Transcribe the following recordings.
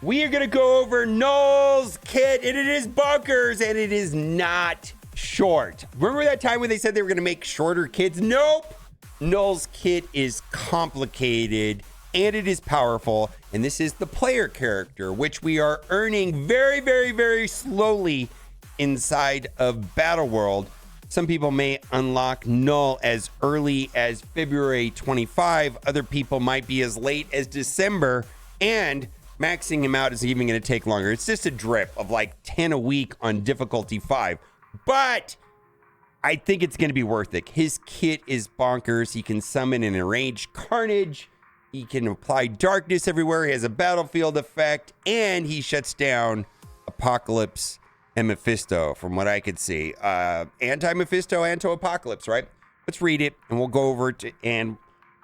we are going to go over KNULL's kit, and it is bonkers, and it is not short. Remember that time when they said they were going to make shorter kits? Nope. KNULL's kit is complicated, and it is powerful, and this is the player character, which we are earning very, very, very slowly inside of Battle World. Some people may unlock KNULL as early as February 25. Other people might be as late as December, and maxing him out is even going to take longer. It's just a drip of like 10 a week on difficulty 5. But I think it's going to be worth it. His kit is bonkers. He can summon and enrage carnage. He can apply darkness everywhere. He has a battlefield effect, and he shuts down Apocalypse and Mephisto, from what I could see. Anti-Mephisto, anti-Apocalypse, right? Let's read it, and we'll go over it. And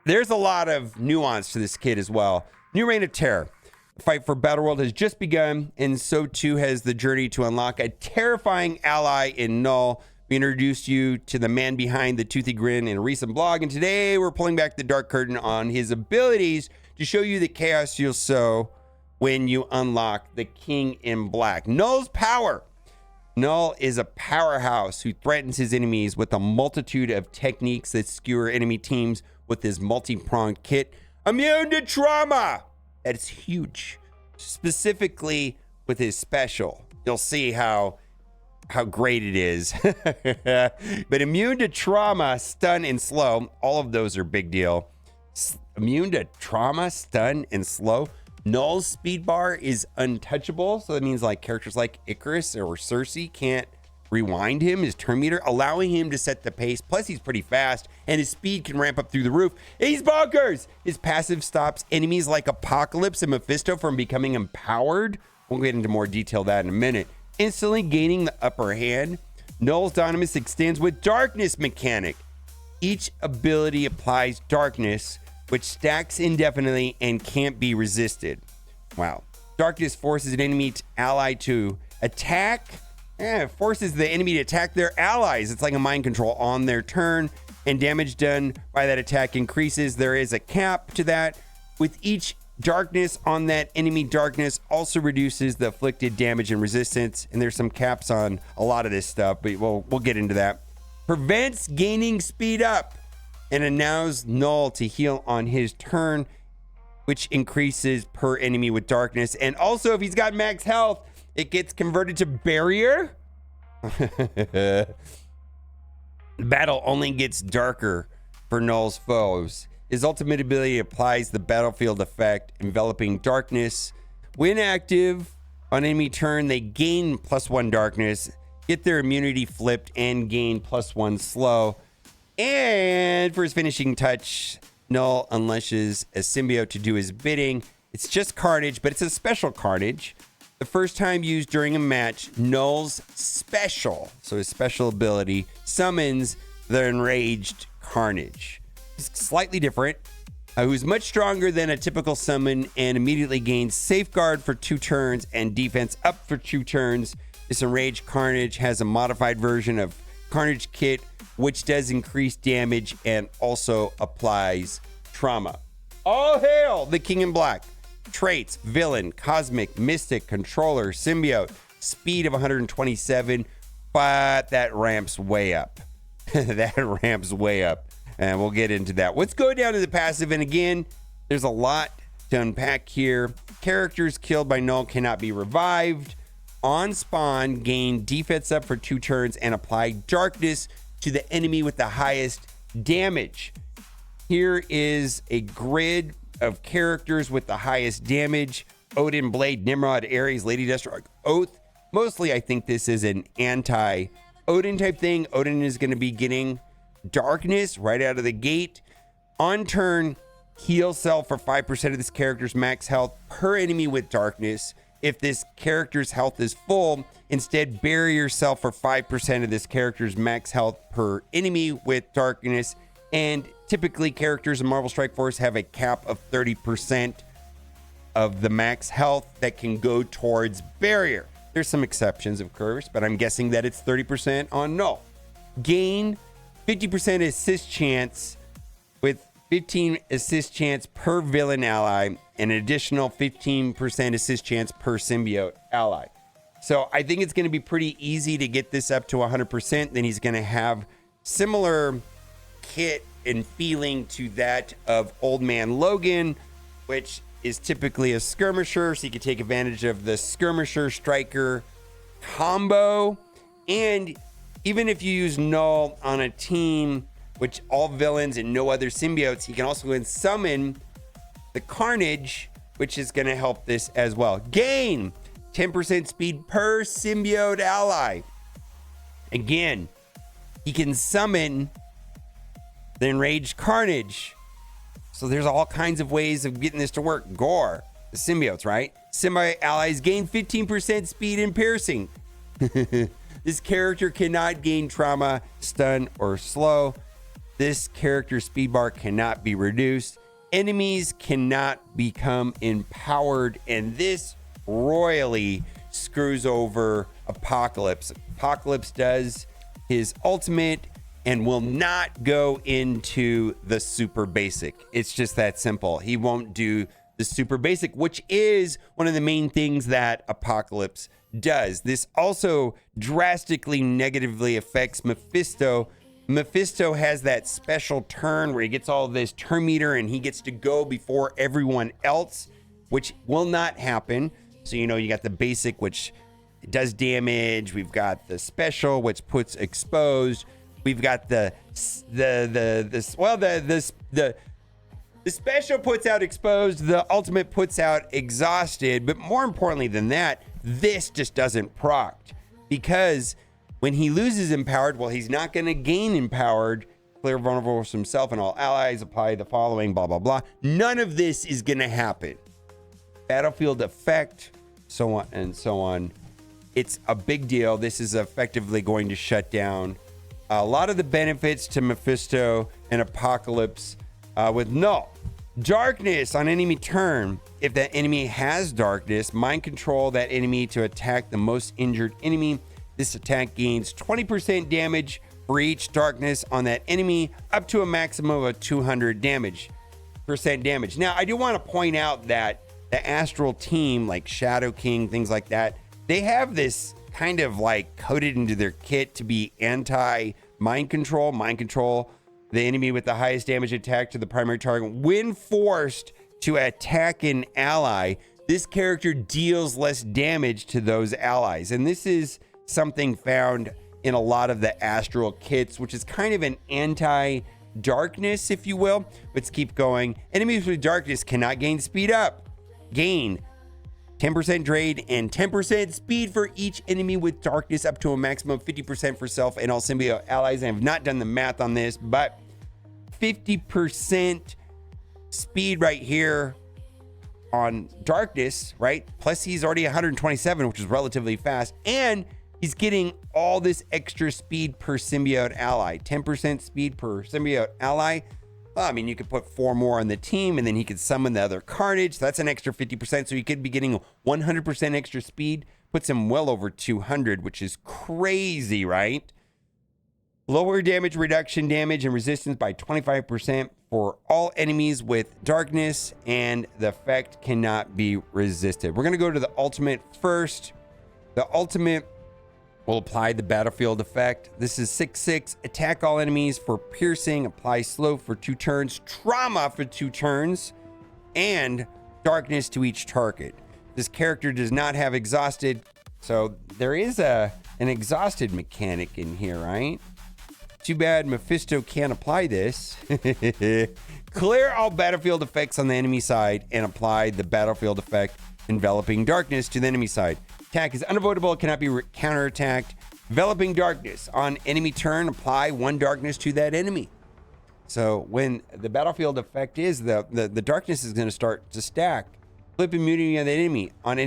there's a lot of nuance to this kit as well. New Reign of Terror. The fight for Battle World has just begun, and so too has the journey to unlock a terrifying ally in KNULL. We introduced you to the man behind the toothy grin in a recent blog, and today we're pulling back the dark curtain on his abilities to show you the chaos you'll sow when you unlock the King in Black. KNULL's power. KNULL is a powerhouse who threatens his enemies with a multitude of techniques that skewer enemy teams with his multi-pronged kit. Immune to trauma. That's huge. Specifically with his special. You'll see how great it is. But immune to trauma, stun, and slow. All of those are big deal. Immune to trauma, stun, and slow. KNULL's speed bar is untouchable. So that means like characters like Icarus or Cersei can't rewind him, his turn meter, allowing him to set the pace. Plus he's pretty fast and his speed can ramp up through the roof. He's bonkers. His passive stops enemies like Apocalypse and Mephisto from becoming empowered. We'll get into more detail of that in a minute. Instantly gaining the upper hand. KNULL's Dynamis extends with darkness mechanic. Each ability applies darkness, which stacks indefinitely and can't be resisted. Wow. Darkness forces an enemy ally to attack. Forces the enemy to attack their allies. It's like a mind control on their turn, and damage done by that attack increases. There is a cap to that. With each darkness on that enemy, darkness also reduces the afflicted damage and resistance. And there's some caps on a lot of this stuff, but we'll get into that. Prevents gaining speed up and allows KNULL to heal on his turn, which increases per enemy with darkness. And also, if he's got max health, it gets converted to barrier. Battle only gets darker for KNULL's foes. His ultimate ability applies the battlefield effect, enveloping darkness. When active on enemy turn, they gain +1 darkness, get their immunity flipped, and gain +1 slow. And for his finishing touch, KNULL unleashes a symbiote to do his bidding. It's just carnage, but it's a special carnage. The first time used during a match, KNULL's special, so his special ability, summons the enraged carnage. He's slightly different, who's much stronger than a typical summon and immediately gains safeguard for 2 turns and defense up for 2 turns. This enraged carnage has a modified version of Carnage Kit, which does increase damage and also applies trauma. All hail the King in Black. Traits: villain, cosmic, mystic, controller, symbiote, speed of 127, but that ramps way up. That ramps way up, and we'll get into that. Let's go down to the passive, and again, there's a lot to unpack here. Characters killed by KNULL cannot be revived. On spawn, gain defense up for 2 turns and apply darkness to the enemy with the highest damage. Here is a grid of characters with the highest damage: Odin, Blade, Nimrod, Ares, Lady Deathstroke, Oath. Mostly I think this is an anti-Odin type thing. Odin is going to be getting darkness right out of the gate. On turn, heal self for 5% of this character's max health per enemy with darkness. If this character's health is full, instead bury yourself for 5% of this character's max health per enemy with darkness. And typically characters in Marvel Strike Force have a cap of 30% of the max health that can go towards barrier. There's some exceptions, of course, but I'm guessing that it's 30% on KNULL. Gain 50% assist chance with 15 assist chance per villain ally, and an additional 15% assist chance per symbiote ally. So I think it's going to be pretty easy to get this up to 100%. Then he's going to have similar kit and feeling to that of Old Man Logan, which is typically a skirmisher, so you can take advantage of the skirmisher striker combo. And even if you use KNULL on a team, which all villains and no other symbiotes, you can also go and summon the Carnage, which is going to help this as well. Gain 10% speed per symbiote ally. Again, he can summon the Enraged Carnage. So there's all kinds of ways of getting this to work. Gore, the symbiotes, right? Symbiote allies gain 15% speed and piercing. This character cannot gain trauma, stun, or slow. This character's speed bar cannot be reduced. Enemies cannot become empowered, and this royally screws over Apocalypse. Apocalypse does his ultimate and will not go into the super basic. It's just that simple. He won't do the super basic, which is one of the main things that Apocalypse does. This also drastically negatively affects Mephisto. Mephisto has that special turn where he gets all this turn meter and he gets to go before everyone else, which will not happen. So, you know, you got the basic, which does damage. We've got the special, which puts exposed. We've got the special puts out exposed. The ultimate puts out exhausted. But more importantly than that, this just doesn't proc, because when he loses empowered, well, he's not going to gain empowered. Clear vulnerable for himself and all allies. Apply the following, blah, blah, blah. None of this is going to happen. Battlefield effect, so on and so on. It's a big deal. This is effectively going to shut down a lot of the benefits to Mephisto and Apocalypse with KNULL. Darkness on enemy turn. If that enemy has darkness, mind control that enemy to attack the most injured enemy. This attack gains 20% damage for each darkness on that enemy, up to a maximum of 200% damage. Now, I do want to point out that the Astral team, like Shadow King, things like that, they have this kind of like coded into their kit to be anti-mind control. Mind control the enemy with the highest damage attack to the primary target. When forced to attack an ally, this character deals less damage to those allies. And this is something found in a lot of the Astral kits, which is kind of an anti-darkness, if you will. Let's keep going. Enemies with darkness cannot gain speed up. Gain 10% trade and 10% speed for each enemy with darkness, up to a maximum of 50% for self and all symbiote allies. I have not done the math on this, but 50% speed right here on darkness, right? Plus he's already 127, which is relatively fast. And he's getting all this extra speed per symbiote ally. 10% speed per symbiote ally. Well, I mean, you could put 4 more on the team, and then he could summon the other Carnage. That's an extra 50%. So he could be getting 100% extra speed. Puts him well over 200, which is crazy, right? Lower damage reduction, damage and resistance by 25% for all enemies with darkness, and the effect cannot be resisted. We're going to go to the ultimate first. The ultimate will apply the battlefield effect. This is 6/6. Attack all enemies for piercing. Apply slow for 2 turns. Trauma for 2 turns. And darkness to each target. This character does not have exhausted. So there is an exhausted mechanic in here, right? Too bad Mephisto can't apply this. Clear all battlefield effects on the enemy side and apply the battlefield effect enveloping darkness to the enemy side. Attack is unavoidable. It cannot be counterattacked. Enveloping darkness. On enemy turn, apply 1 darkness to that enemy. So when the battlefield effect is, the darkness is going to start to stack. Flip immunity on the enemy. An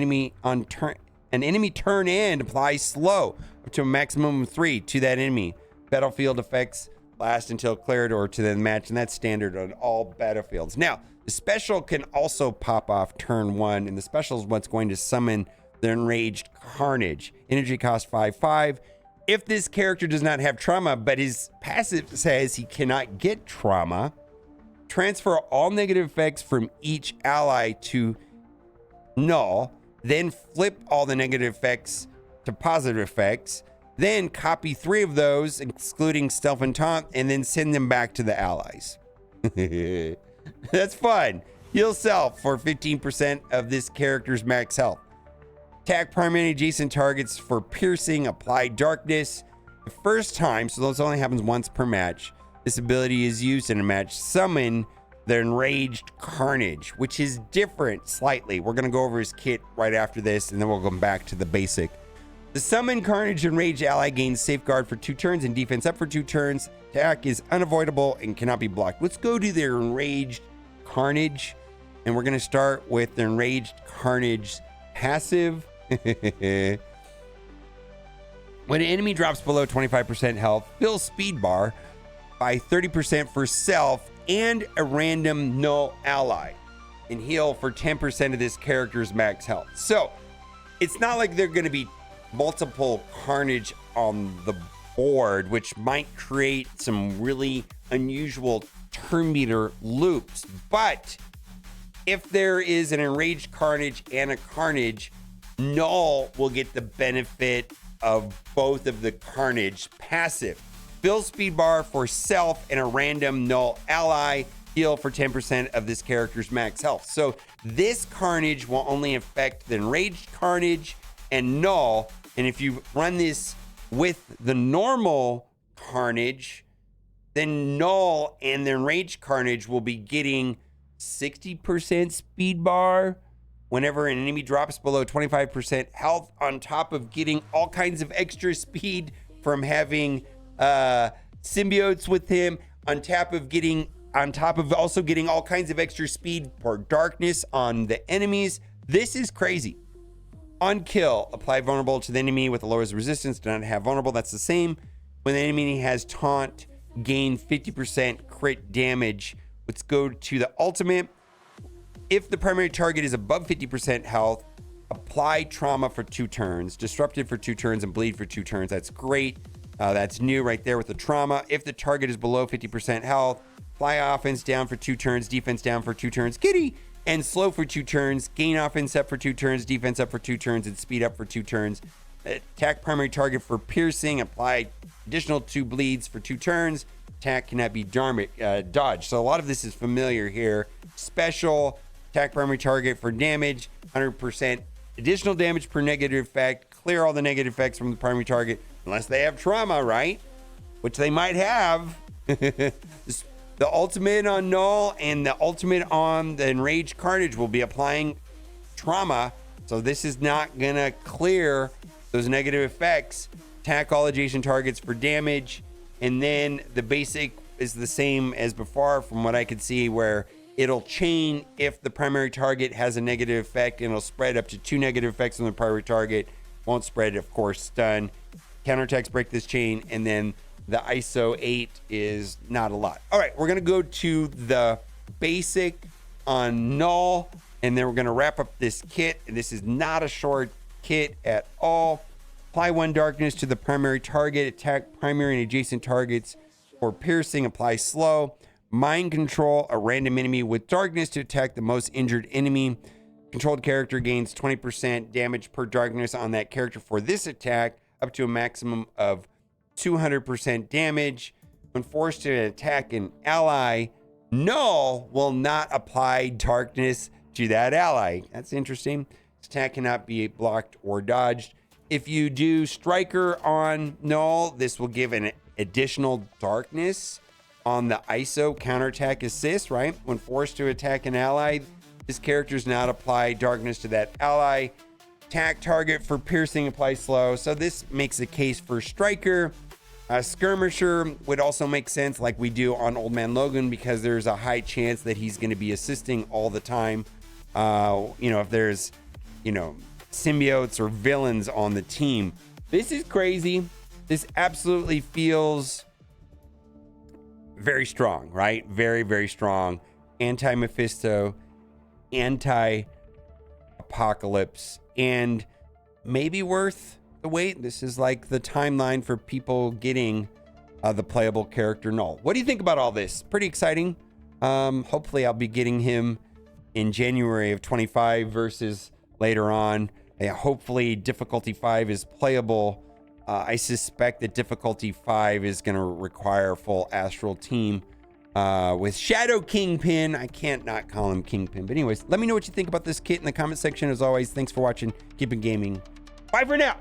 enemy turn and apply slow up to a maximum of 3 to that enemy. Battlefield effects last until cleared or to the match, and that's standard on all battlefields. Now, the special can also pop off turn 1, and the special is what's going to summon the Enraged Carnage. Energy cost 5/5. If this character does not have trauma, but his passive says he cannot get trauma, Transfer all negative effects from each ally to null, then flip all the negative effects to positive effects, then copy 3 of those, excluding stealth and taunt, and then send them back to the allies. That's fun. Heal self for 15% of this character's max health. Attack primary adjacent targets for piercing, apply darkness. The first time, so this only happens once per match, this ability is used in a match. Summon the Enraged Carnage, which is different slightly. We're going to go over his kit right after this, and then we'll go back to the basic. The Summon Carnage Enraged ally gains Safeguard for 2 turns and defense up for 2 turns. Attack is unavoidable and cannot be blocked. Let's go to their Enraged Carnage, and we're going to start with the Enraged Carnage passive. When an enemy drops below 25% health, fill speed bar by 30% for self and a random null ally, and heal for 10% of this character's max health. So it's not like they're going to be multiple carnage on the board, which might create some really unusual turn meter loops. But if there is an enraged carnage and a carnage, null will get the benefit of both of the carnage passive. Fill speed bar for self and a random null ally, heal for 10% of this character's max health. So this carnage will only affect the enraged carnage and null. And if you run this with the normal carnage, then null and the enraged carnage will be getting 60% speed bar whenever an enemy drops below 25% health, on top of getting all kinds of extra speed from having symbiotes with him, on top of also getting all kinds of extra speed for darkness on the enemies. This is crazy. On kill, apply vulnerable to the enemy with the lowest resistance. Do not have vulnerable. That's the same. When the enemy has taunt, gain 50% crit damage. Let's go to the ultimate. If the primary target is above 50% health, apply trauma for 2 turns, disrupted for 2 turns, and bleed for 2 turns. That's great. That's new right there with the trauma. If the target is below 50% health, apply offense down for 2 turns, defense down for 2 turns, giddy, and slow for 2 turns, gain offense up for 2 turns, defense up for 2 turns, and speed up for 2 turns. Attack primary target for piercing, apply additional 2 bleeds for 2 turns. Attack cannot be dodged. So a lot of this is familiar here. Special, attack primary target for damage, 100% additional damage per negative effect. Clear all the negative effects from the primary target, unless they have trauma, right? Which they might have. The ultimate on null and the ultimate on the enraged carnage will be applying trauma. So this is not gonna clear those negative effects. Attack all adjacent targets for damage. And then the basic is the same as before from what I could see, where it'll chain if the primary target has a negative effect, and it'll spread up to 2 negative effects on the primary target. Won't spread, of course, stun. Counterattacks break this chain, and then the ISO 8 is not a lot. All right, we're gonna go to the basic on null, and then we're gonna wrap up this kit. And this is not a short kit at all. Apply 1 darkness to the primary target, attack primary and adjacent targets for piercing, apply slow. Mind control a random enemy with darkness to attack the most injured enemy. Controlled character gains 20% damage per darkness on that character for this attack, up to a maximum of 200% damage. When forced to attack an ally, null will not apply darkness to that ally. That's interesting. This attack cannot be blocked or dodged. If you do striker on null, this will give an additional darkness on the ISO counterattack assist, right? When forced to attack an ally, this character does not apply darkness to that ally. Attack target for piercing, apply slow. So this makes a case for striker. Skirmisher would also make sense, like we do on Old Man Logan, because there's a high chance that he's going to be assisting all the time. If there's, symbiotes or villains on the team. This is crazy. This absolutely feels very strong, right? Very, very strong. Anti-Mephisto, anti-Apocalypse, and maybe worth the wait. This is like the timeline for people getting the playable character null. What do you think about all this? Pretty exciting. Hopefully I'll be getting him in January of 25 versus later on. Hopefully difficulty 5 is playable. I suspect that difficulty 5 is going to require a full Astral team with Shadow Kingpin. I can't not call him Kingpin. But anyways, let me know what you think about this kit in the comment section. As always, thanks for watching. Keep it gaming. Bye for now.